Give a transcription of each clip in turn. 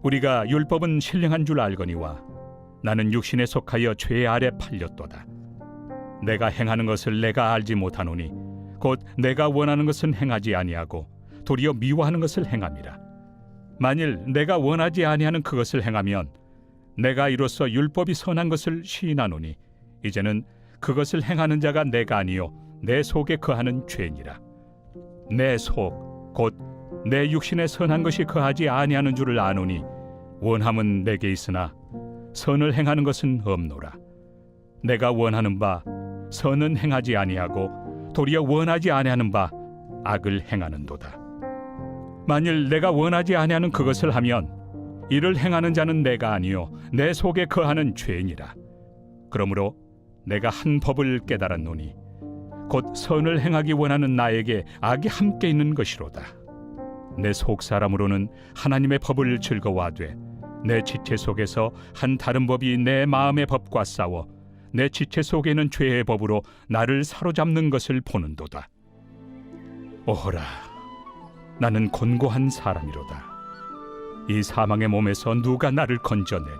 우리가 율법은 신령한 줄 알거니와 나는 육신에 속하여 죄 아래 팔렸도다. 내가 행하는 것을 내가 알지 못하노니 곧 내가 원하는 것은 행하지 아니하고 도리어 미워하는 것을 행함이라. 만일 내가 원하지 아니하는 그것을 행하면 내가 이로써 율법이 선한 것을 시인하노니 이제는 그것을 행하는 자가 내가 아니요 내 속에 거하는 죄니라. 내 속 곧 내 육신에 선한 것이 거하지 아니하는 줄을 아노니 원함은 내게 있으나 선을 행하는 것은 없노라. 내가 원하는 바 선은 행하지 아니하고 도리어 원하지 아니하는 바 악을 행하는도다. 만일 내가 원하지 아니하는 그것을 하면 이를 행하는 자는 내가 아니요 내 속에 거하는 죄니라. 그러므로 내가 한 법을 깨달았노니 곧 선을 행하기 원하는 나에게 악이 함께 있는 것이로다. 내 속 사람으로는 하나님의 법을 즐거워하되 내 지체 속에서 한 다른 법이 내 마음의 법과 싸워 내 지체 속에는 죄의 법으로 나를 사로잡는 것을 보는도다. 오호라, 나는 곤고한 사람이로다. 이 사망의 몸에서 누가 나를 건져내랴.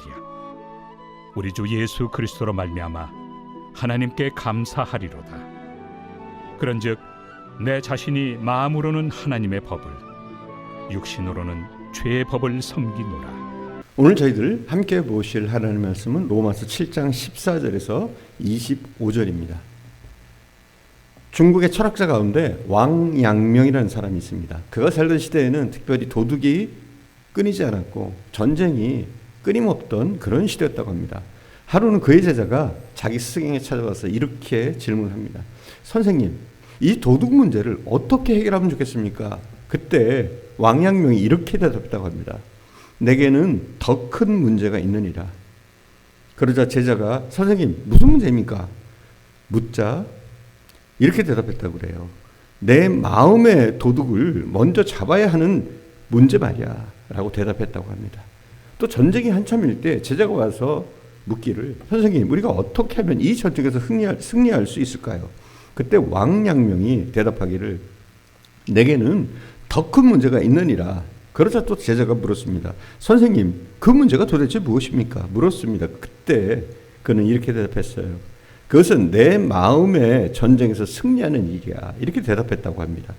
우리 주 예수 그리스도로 말미암아 하나님께 감사하리로다. 그런즉 내 자신이 마음으로는 하나님의 법을, 육신으로는 죄의 법을 섬기노라. 오늘 저희들 함께 보실 하나님의 말씀은 로마서 7장 14절에서 25절입니다. 중국의 철학자 가운데 왕양명이라는 사람이 있습니다. 그가 살던 시대에는 특별히 도둑이 끊이지 않았고 전쟁이 끊임없던 그런 시대였다고 합니다. 하루는 그의 제자가 자기 스승에게 찾아와서 이렇게 질문합니다. 선생님, 이 도둑 문제를 어떻게 해결하면 좋겠습니까? 그때 왕양명이 이렇게 대답했다고 합니다. 내게는 더 큰 문제가 있느니라. 그러자 제자가 선생님 무슨 문제입니까? 묻자 이렇게 대답했다고 그래요. 내 마음의 도둑을 먼저 잡아야 하는 문제 말이야 라고 대답했다고 합니다. 또 전쟁이 한참일 때 제자가 와서 묻기를 선생님 우리가 어떻게 하면 이 전쟁에서 승리할 수 있을까요? 그때 왕양명이 대답하기를 내게는 더 큰 문제가 있느니라. 그러자 또 제자가 물었습니다. 선생님 그 문제가 도대체 무엇입니까? 물었습니다. 그때 그는 이렇게 대답했어요. 그것은 내 마음의 전쟁에서 승리하는 일이야. 이렇게 대답했다고 합니다.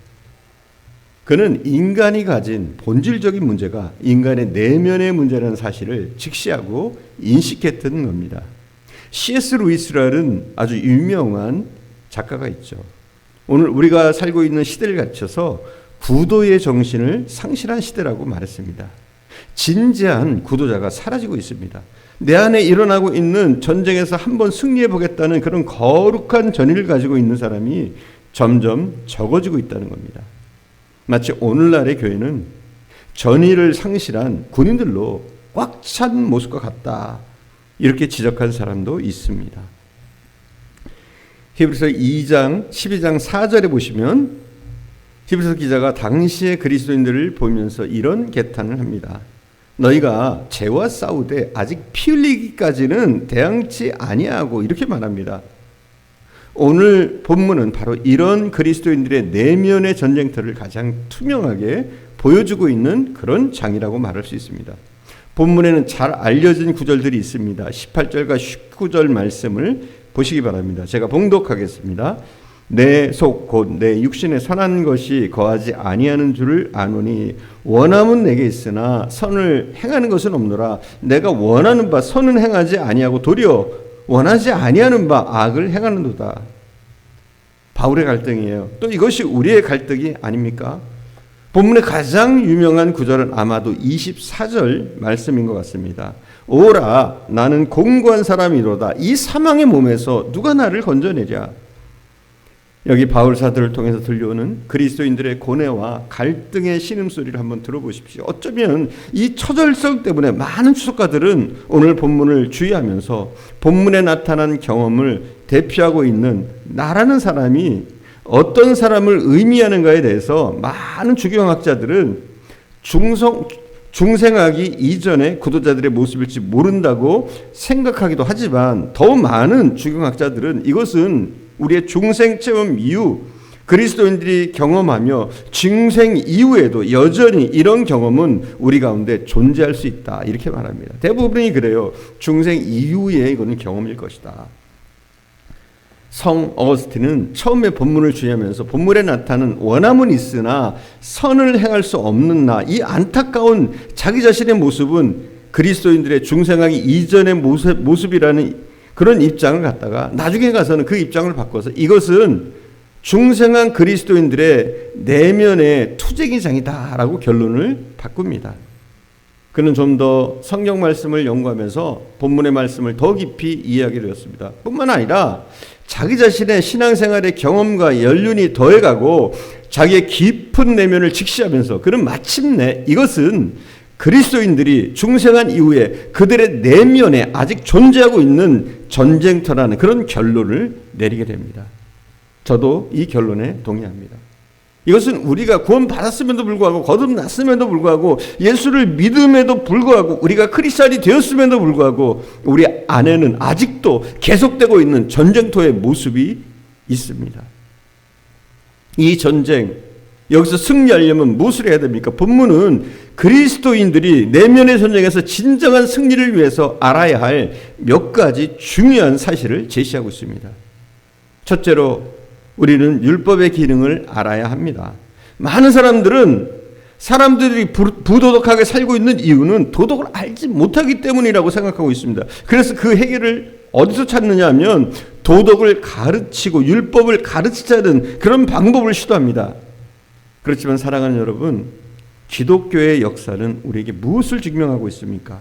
그는 인간이 가진 본질적인 문제가 인간의 내면의 문제라는 사실을 직시하고 인식했던 겁니다. C.S. 루이스라는 아주 유명한 작가가 있죠. 오늘 우리가 살고 있는 시대를 갖춰서 구도의 정신을 상실한 시대라고 말했습니다. 진지한 구도자가 사라지고 있습니다. 내 안에 일어나고 있는 전쟁에서 한번 승리해 보겠다는 그런 거룩한 전의를 가지고 있는 사람이 점점 적어지고 있다는 겁니다. 마치 오늘날의 교회는 전의를 상실한 군인들로 꽉 찬 모습과 같다. 이렇게 지적한 사람도 있습니다. 히브리서 2장 12장 4절에 보시면 히브리서 기자가 당시의 그리스도인들을 보면서 이런 개탄을 합니다. 너희가 죄와 싸우되 아직 피 흘리기까지는 대항치 아니하고 이렇게 말합니다. 오늘 본문은 바로 이런 그리스도인들의 내면의 전쟁터를 가장 투명하게 보여주고 있는 그런 장이라고 말할 수 있습니다. 본문에는 잘 알려진 구절들이 있습니다. 18절과 19절 말씀을 보시기 바랍니다. 제가 봉독하겠습니다. 내 속 곧 내 육신에 선한 것이 거하지 아니하는 줄을 아노니 원함은 내게 있으나 선을 행하는 것은 없노라. 내가 원하는 바 선은 행하지 아니하고 도리어 원하지 아니하는 바 악을 행하는도다. 바울의 갈등이에요. 또 이것이 우리의 갈등이 아닙니까? 본문의 가장 유명한 구절은 아마도 24절 말씀인 것 같습니다. 오라 나는 공고한 사람이로다. 이 사망의 몸에서 누가 나를 건져내랴. 여기 바울 사도를 통해서 들려오는 그리스도인들의 고뇌와 갈등의 신음소리를 한번 들어보십시오. 어쩌면 이 처절성 때문에 많은 추석가들은 오늘 본문을 주의하면서 본문에 나타난 경험을 대표하고 있는 나라는 사람이 어떤 사람을 의미하는가에 대해서 많은 주경학자들은 중생하기 이전의 구도자들의 모습일지 모른다고 생각하기도 하지만 더 많은 주경학자들은 이것은 우리의 중생 체험 이후 그리스도인들이 경험하며 중생 이후에도 여전히 이런 경험은 우리 가운데 존재할 수 있다. 이렇게 말합니다. 대부분이 그래요. 중생 이후에 이거는 경험일 것이다. 성 어거스틴은 처음에 본문을 주의하면서 본문에 나타나는 원함은 있으나 선을 행할 수 없는 나, 이 안타까운 자기 자신의 모습은 그리스도인들의 중생하기 이전의 모습이라는 그런 입장을 갖다가 나중에 가서는 그 입장을 바꿔서 이것은 중생한 그리스도인들의 내면의 투쟁의장이다라고 결론을 바꿉니다. 그는 좀 더 성경 말씀을 연구하면서 본문의 말씀을 더 깊이 이해하게 되었습니다. 뿐만 아니라 자기 자신의 신앙생활의 경험과 연륜이 더해가고 자기의 깊은 내면을 직시하면서 그는 마침내 이것은 그리스도인들이 중생한 이후에 그들의 내면에 아직 존재하고 있는 전쟁터라는 그런 결론을 내리게 됩니다. 저도 이 결론에 동의합니다. 이것은 우리가 구원받았음에도 불구하고 거듭났음에도 불구하고 예수를 믿음에도 불구하고 우리가 크리스찬이 되었음에도 불구하고 우리 안에는 아직도 계속되고 있는 전쟁터의 모습이 있습니다. 이 전쟁, 여기서 승리하려면 무엇을 해야 됩니까? 본문은 그리스도인들이 내면의 전쟁에서 진정한 승리를 위해서 알아야 할 몇 가지 중요한 사실을 제시하고 있습니다. 첫째로 우리는 율법의 기능을 알아야 합니다. 많은 사람들이 부도덕하게 살고 있는 이유는 도덕을 알지 못하기 때문이라고 생각하고 있습니다. 그래서 그 해결을 어디서 찾느냐 하면 도덕을 가르치고 율법을 가르치자는 그런 방법을 시도합니다. 그렇지만 사랑하는 여러분, 기독교의 역사는 우리에게 무엇을 증명하고 있습니까?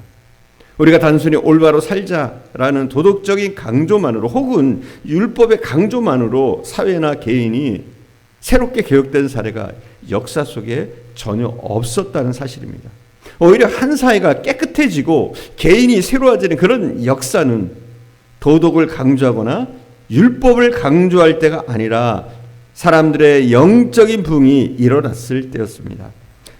우리가 단순히 올바로 살자라는 도덕적인 강조만으로 혹은 율법의 강조만으로 사회나 개인이 새롭게 개혁된 사례가 역사 속에 전혀 없었다는 사실입니다. 오히려 한 사회가 깨끗해지고 개인이 새로워지는 그런 역사는 도덕을 강조하거나 율법을 강조할 때가 아니라 사람들의 영적인 부흥이 일어났을 때였습니다.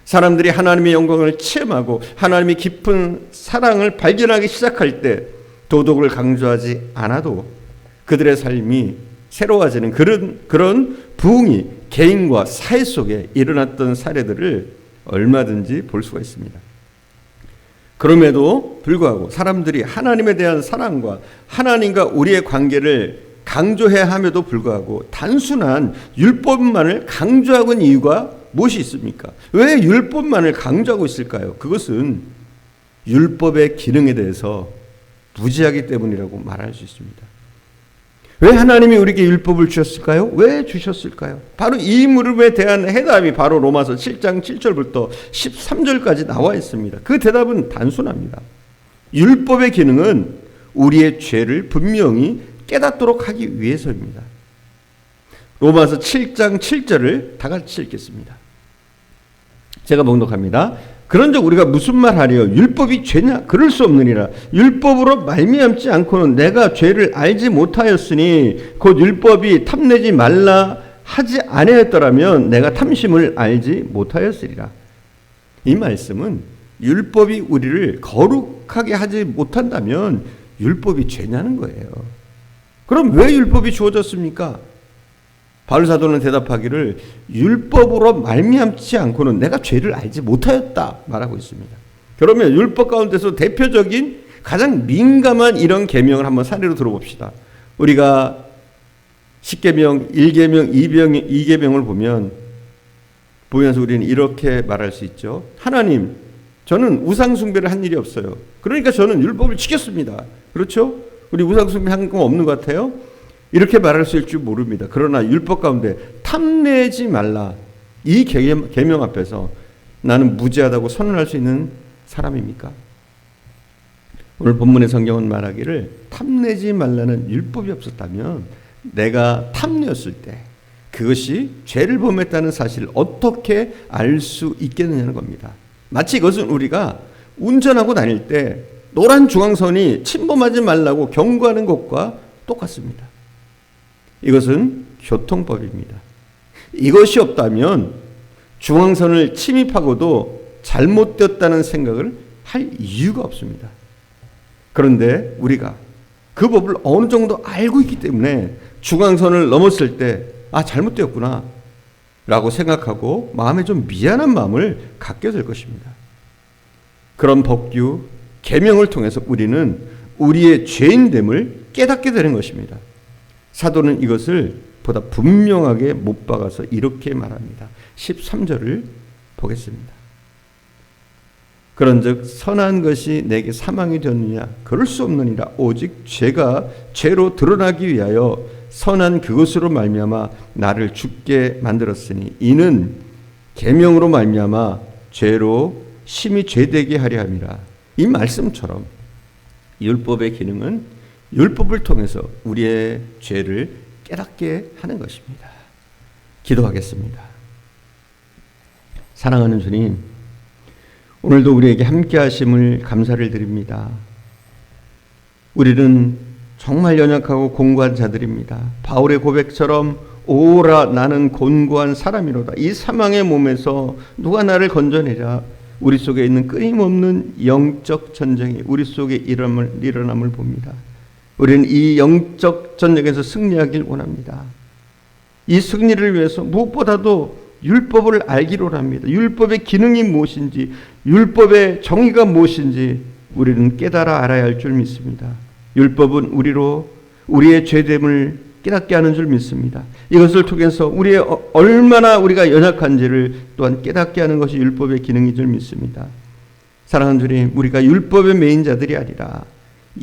사람들이 하나님의 영광을 체험하고 하나님의 깊은 사랑을 발견하기 시작할 때 도덕을 강조하지 않아도 그들의 삶이 새로워지는 그런 부흥이 개인과 사회 속에 일어났던 사례들을 얼마든지 볼 수가 있습니다. 그럼에도 불구하고 사람들이 하나님에 대한 사랑과 하나님과 우리의 관계를 강조해야 함에도 불구하고 단순한 율법만을 강조하고 있는 이유가 무엇이 있습니까? 왜 율법만을 강조하고 있을까요? 그것은 율법의 기능에 대해서 무지하기 때문이라고 말할 수 있습니다. 왜 하나님이 우리에게 율법을 주셨을까요? 왜 주셨을까요? 바로 이 물음에 대한 해답이 바로 로마서 7장 7절부터 13절까지 나와 있습니다. 그 대답은 단순합니다. 율법의 기능은 우리의 죄를 분명히 깨닫도록 하기 위해서입니다. 로마서 7장 7절을 다 같이 읽겠습니다. 제가 봉독합니다. 그런즉 우리가 무슨 말 하리요? 율법이 죄냐? 그럴 수 없느니라. 율법으로 말미암지 않고는 내가 죄를 알지 못하였으니 곧 율법이 탐내지 말라 하지 아니하였더라면 내가 탐심을 알지 못하였으리라. 이 말씀은 율법이 우리를 거룩하게 하지 못한다면 율법이 죄냐는 거예요. 그럼 왜 율법이 주어졌습니까? 바울 사도는 대답하기를 율법으로 말미암지 않고는 내가 죄를 알지 못하였다 말하고 있습니다. 그러면 율법 가운데서 대표적인 가장 민감한 이런 계명을 한번 사례로 들어봅시다. 우리가 10계명, 1계명, 2계명을 보면서 우리는 이렇게 말할 수 있죠. 하나님, 저는 우상 숭배를 한 일이 없어요. 그러니까 저는 율법을 지켰습니다. 그렇죠? 우리 우상 숭배 한 거 없는 것 같아요? 이렇게 말할 수 있을 줄 모릅니다. 그러나 율법 가운데 탐내지 말라 이 계명 앞에서 나는 무죄하다고 선언할 수 있는 사람입니까? 오늘 본문의 성경은 말하기를 탐내지 말라는 율법이 없었다면 내가 탐내었을 때 그것이 죄를 범했다는 사실을 어떻게 알 수 있겠느냐는 겁니다. 마치 이것은 우리가 운전하고 다닐 때 노란 중앙선이 침범하지 말라고 경고하는 것과 똑같습니다. 이것은 교통법입니다. 이것이 없다면 중앙선을 침입하고도 잘못되었다는 생각을 할 이유가 없습니다. 그런데 우리가 그 법을 어느 정도 알고 있기 때문에 중앙선을 넘었을 때 잘못되었구나 라고 생각하고 마음에 좀 미안한 마음을 갖게 될 것입니다. 그런 법규, 계명을 통해서 우리는 우리의 죄인됨을 깨닫게 되는 것입니다. 사도는 이것을 보다 분명하게 못 박아서 이렇게 말합니다. 13절을 보겠습니다. 그런즉 선한 것이 내게 사망이 되느냐? 그럴 수 없느니라. 오직 죄가 죄로 드러나기 위하여 선한 그것으로 말미암아 나를 죽게 만들었으니 이는 계명으로 말미암아 죄로 심히 죄되게 하려 함이라. 이 말씀처럼 율법의 기능은 율법을 통해서 우리의 죄를 깨닫게 하는 것입니다. 기도하겠습니다. 사랑하는 주님, 오늘도 우리에게 함께 하심을 감사를 드립니다. 우리는 정말 연약하고 공고한 자들입니다. 바울의 고백처럼 오라 나는 곤고한 사람이로다. 이 사망의 몸에서 누가 나를 건져내랴. 우리 속에 있는 끊임없는 영적 전쟁이 우리 속에 일어남을 봅니다. 우리는 이 영적 전쟁에서 승리하길 원합니다. 이 승리를 위해서 무엇보다도 율법을 알기로 합니다. 율법의 기능이 무엇인지, 율법의 정의가 무엇인지 우리는 깨달아 알아야 할 줄 믿습니다. 율법은 우리의 죄됨을 깨닫게 하는 줄 믿습니다. 이것을 통해서 얼마나 우리가 연약한지를 또한 깨닫게 하는 것이 율법의 기능인 줄 믿습니다. 사랑하는 주님, 우리가 율법의 매인 자들이 아니라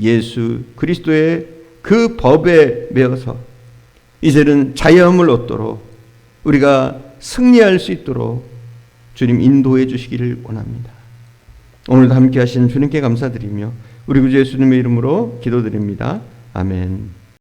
예수 그리스도의 그 법에 매어서 이제는 자유함을 얻도록 우리가 승리할 수 있도록 주님 인도해 주시기를 원합니다. 오늘도 함께 하신 주님께 감사드리며 우리 구주 예수님의 이름으로 기도드립니다. 아멘.